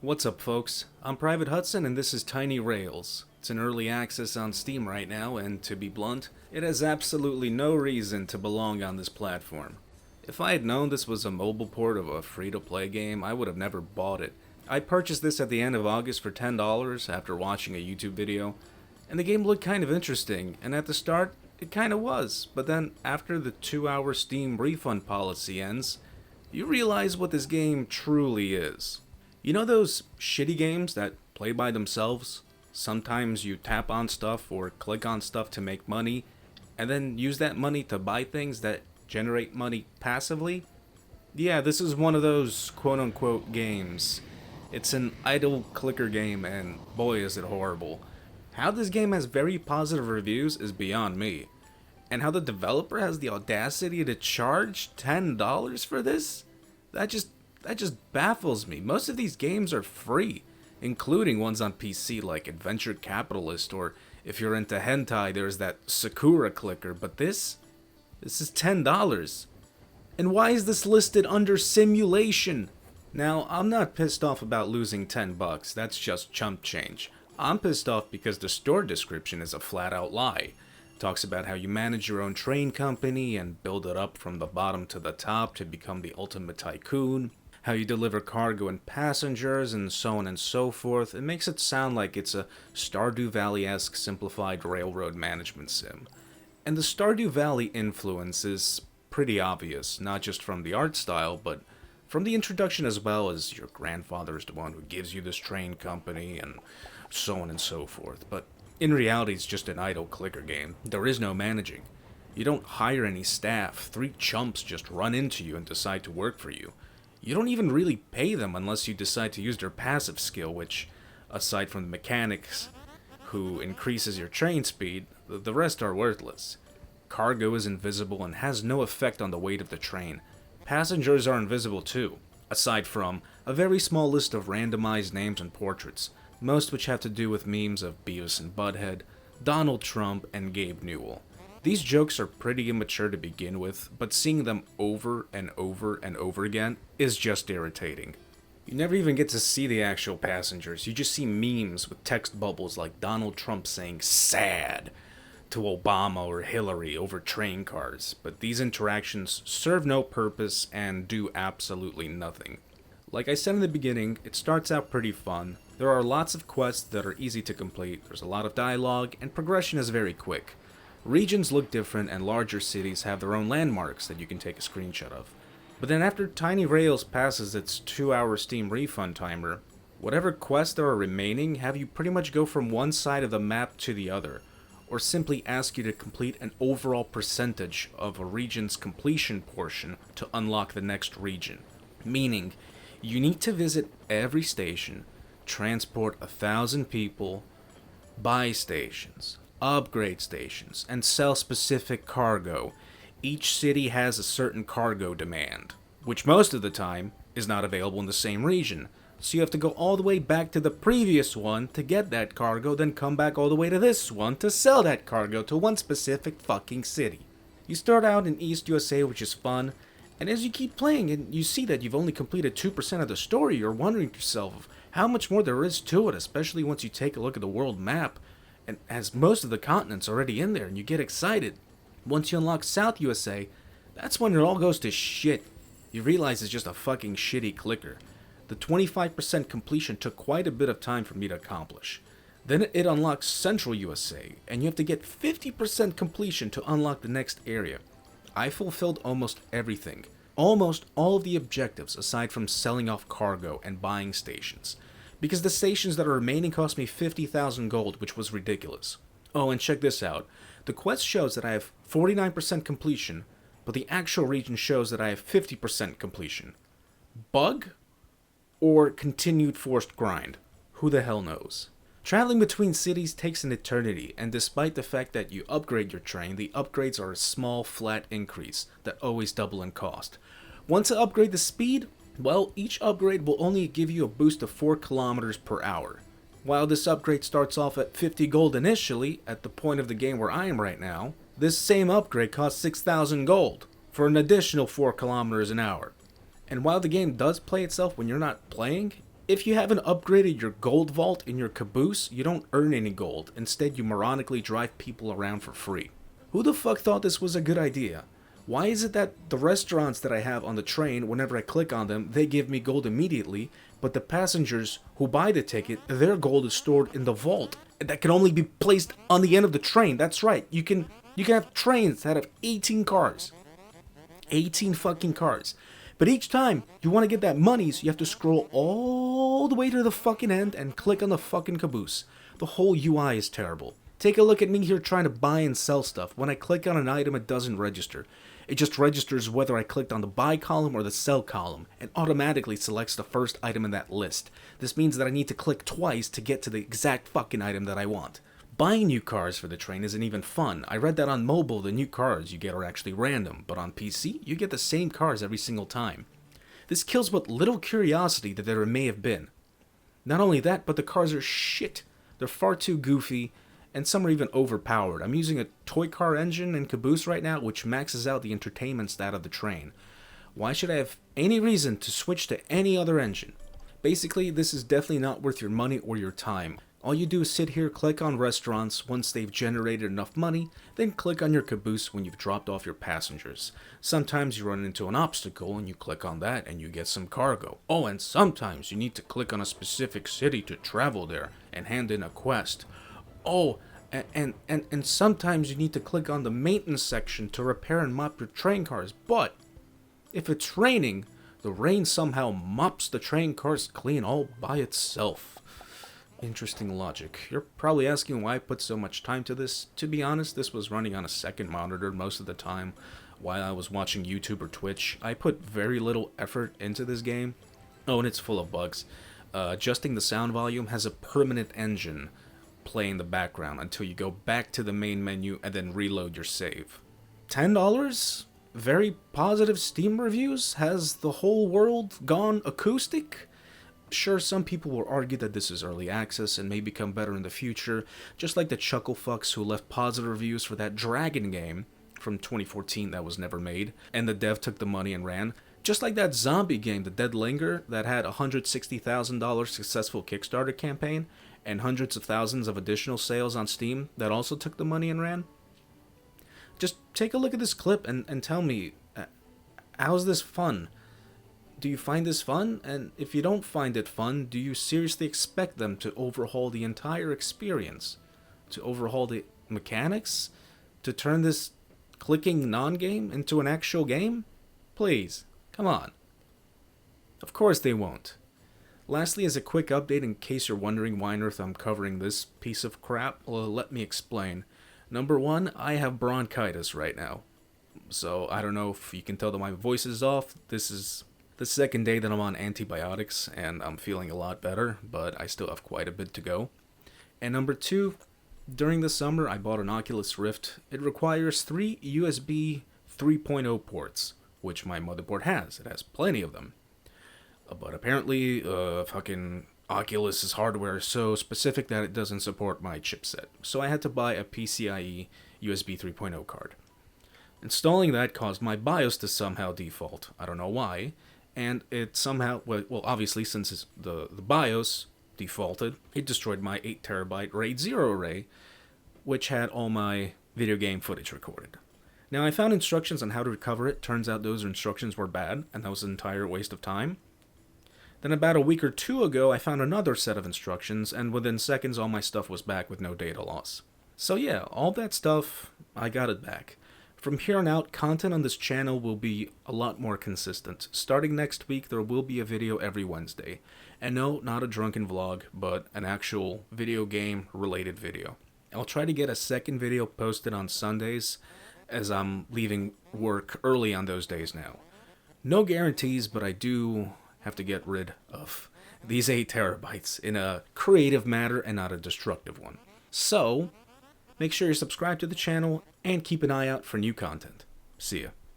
What's up, folks? I'm Private Hudson, and this is Tiny Rails. It's in early access on Steam right now, and to be blunt, it has absolutely no reason to belong on this platform. If I had known this was a mobile port of a free-to-play game, I would have never bought it. I purchased this at the end of August for $10 after watching a YouTube video, and the game looked kind of interesting, and at the start, it kind of was, but then after the 2-hour Steam refund policy ends, you realize what this game truly is. You know those shitty games that play by themselves? Sometimes you tap on stuff or click on stuff to make money, and then use that money to buy things that generate money passively? Yeah, this is one of those quote-unquote games. It's an idle clicker game, and boy is it horrible. How this game has very positive reviews is beyond me. And how the developer has the audacity to charge $10 for this? That just baffles me. Most of these games are free, including ones on PC like Adventure Capitalist, or if you're into hentai, there's that Sakura clicker, but this is $10. And why is this listed under simulation? Now, I'm not pissed off about losing 10 bucks, that's just chump change. I'm pissed off because the store description is a flat out lie. It talks about how you manage your own train company and build it up from the bottom to the top to become the ultimate tycoon, how you deliver cargo and passengers, and so on and so forth. It makes it sound like it's a Stardew Valley-esque simplified railroad management sim. And the Stardew Valley influence is pretty obvious, not just from the art style, but from the introduction as well, as your grandfather is the one who gives you this train company, and so on and so forth. But in reality, it's just an idle clicker game. There is no managing. You don't hire any staff. 3 chumps just run into you and decide to work for you. You don't even really pay them unless you decide to use their passive skill, which, aside from the mechanics who increases your train speed, the rest are worthless. Cargo is invisible and has no effect on the weight of the train. Passengers are invisible too, aside from a very small list of randomized names and portraits, most which have to do with memes of Beavis and Butthead, Donald Trump, and Gabe Newell. These jokes are pretty immature to begin with, but seeing them over and over and over again is just irritating. You never even get to see the actual passengers, you just see memes with text bubbles like Donald Trump saying "sad" to Obama or Hillary over train cars, but these interactions serve no purpose and do absolutely nothing. Like I said in the beginning, it starts out pretty fun. There are lots of quests that are easy to complete, there's a lot of dialogue, and progression is very quick. Regions look different and larger cities have their own landmarks that you can take a screenshot of. But then after Tiny Rails passes its 2-hour Steam refund timer, whatever quests there are remaining have you pretty much go from one side of the map to the other, or simply ask you to complete an overall percentage of a region's completion portion to unlock the next region. Meaning, you need to visit every station, transport 1,000 people, buy stations, upgrade stations, and sell specific cargo. Each city has a certain cargo demand, which most of the time is not available in the same region. So you have to go all the way back to the previous one to get that cargo, then come back all the way to this one to sell that cargo to one specific fucking city. You start out in East USA, which is fun, and as you keep playing and you see that you've only completed 2% of the story, you're wondering to yourself how much more there is to it, especially once you take a look at the world map, and has most of the continents already in there, and you get excited. Once you unlock South USA, that's when it all goes to shit. You realize it's just a fucking shitty clicker. The 25% completion took quite a bit of time for me to accomplish. Then it unlocks Central USA, and you have to get 50% completion to unlock the next area. I fulfilled almost everything. Almost all of the objectives aside from selling off cargo and buying stations. Because the stations that are remaining cost me 50,000 gold, which was ridiculous. Oh, and check this out. The quest shows that I have 49% completion, but the actual region shows that I have 50% completion. Bug? Or continued forced grind? Who the hell knows? Traveling between cities takes an eternity, and despite the fact that you upgrade your train, the upgrades are a small, flat increase that always double in cost. Once I upgrade the speed, well, each upgrade will only give you a boost of 4 kilometers per hour. While this upgrade starts off at 50 gold initially, at the point of the game where I am right now, this same upgrade costs 6,000 gold for an additional 4 kilometers an hour. And while the game does play itself when you're not playing, If you haven't upgraded your gold vault in your caboose, you don't earn any gold. Instead, you moronically drive people around for free. Who the fuck thought this was a good idea? Why is it that the restaurants that I have on the train, whenever I click on them, they give me gold immediately, but the passengers who buy the ticket, their gold is stored in the vault that can only be placed on the end of the train? That's right. You can have trains that have 18 cars. 18 fucking cars. But each time you want to get that money, so you have to scroll all the way to the fucking end and click on the fucking caboose. The whole UI is terrible. Take a look at me here trying to buy and sell stuff. When I click on an item, it doesn't register. It just registers whether I clicked on the buy column or the sell column, and automatically selects the first item in that list. This means that I need to click twice to get to the exact fucking item that I want. Buying new cars for the train isn't even fun. I read that on mobile, the new cars you get are actually random, but on PC, you get the same cars every single time. This kills what little curiosity that there may have been. Not only that, but the cars are shit. They're far too goofy, and some are even overpowered. I'm using a toy car engine in Caboose right now, which maxes out the entertainment stat of the train. Why should I have any reason to switch to any other engine? Basically, this is definitely not worth your money or your time. All you do is sit here, click on restaurants once they've generated enough money, then click on your caboose when you've dropped off your passengers. Sometimes you run into an obstacle and you click on that and you get some cargo. Oh, and sometimes you need to click on a specific city to travel there and hand in a quest. Oh, and sometimes you need to click on the maintenance section to repair and mop your train cars. But if it's raining, the rain somehow mops the train cars clean all by itself. Interesting logic. You're probably asking why I put so much time to this. To be honest, this was running on a second monitor most of the time while I was watching YouTube or Twitch. I put very little effort into this game. Oh, and it's full of bugs. Adjusting the sound volume has a permanent engine play in the background until you go back to the main menu and then reload your save. $10? Very positive Steam reviews? Has the whole world gone acoustic? Sure, some people will argue that this is early access and may become better in the future, just like the chucklefucks who left positive reviews for that Dragon game from 2014 that was never made, and the dev took the money and ran. Just like that zombie game, The Dead Linger, that had a $160,000 successful Kickstarter campaign, and hundreds of thousands of additional sales on Steam that also took the money and ran. Just take a look at this clip and tell me, how's this fun? Do you find this fun? And if you don't find it fun, do you seriously expect them to overhaul the entire experience? To overhaul the mechanics? To turn this clicking non-game into an actual game? Please, come on. Of course they won't. Lastly, as a quick update in case you're wondering why on earth I'm covering this piece of crap, well, let me explain. Number one, I have bronchitis right now. So I don't know if you can tell that my voice is off. This is the second day that I'm on antibiotics, and I'm feeling a lot better, but I still have quite a bit to go. And number two, during the summer, I bought an Oculus Rift. It requires 3 USB 3.0 ports, which my motherboard has. It has plenty of them. But apparently, fucking Oculus's hardware is so specific that it doesn't support my chipset. So I had to buy a PCIe USB 3.0 card. Installing that caused my BIOS to somehow default. I don't know why. And it somehow, well, obviously, since the BIOS defaulted, it destroyed my 8TB RAID 0 array, which had all my video game footage recorded. Now, I found instructions on how to recover it. Turns out those instructions were bad, and that was an entire waste of time. Then about a week or two ago, I found another set of instructions, and within seconds, all my stuff was back with no data loss. So yeah, all that stuff, I got it back. From here on out, content on this channel will be a lot more consistent. Starting next week, there will be a video every Wednesday. And no, not a drunken vlog, but an actual video game related video. I'll try to get a second video posted on Sundays, as I'm leaving work early on those days now. No guarantees, but I do have to get rid of these 8TB in a creative manner and not a destructive one. So, make sure you subscribe to the channel and keep an eye out for new content. See ya.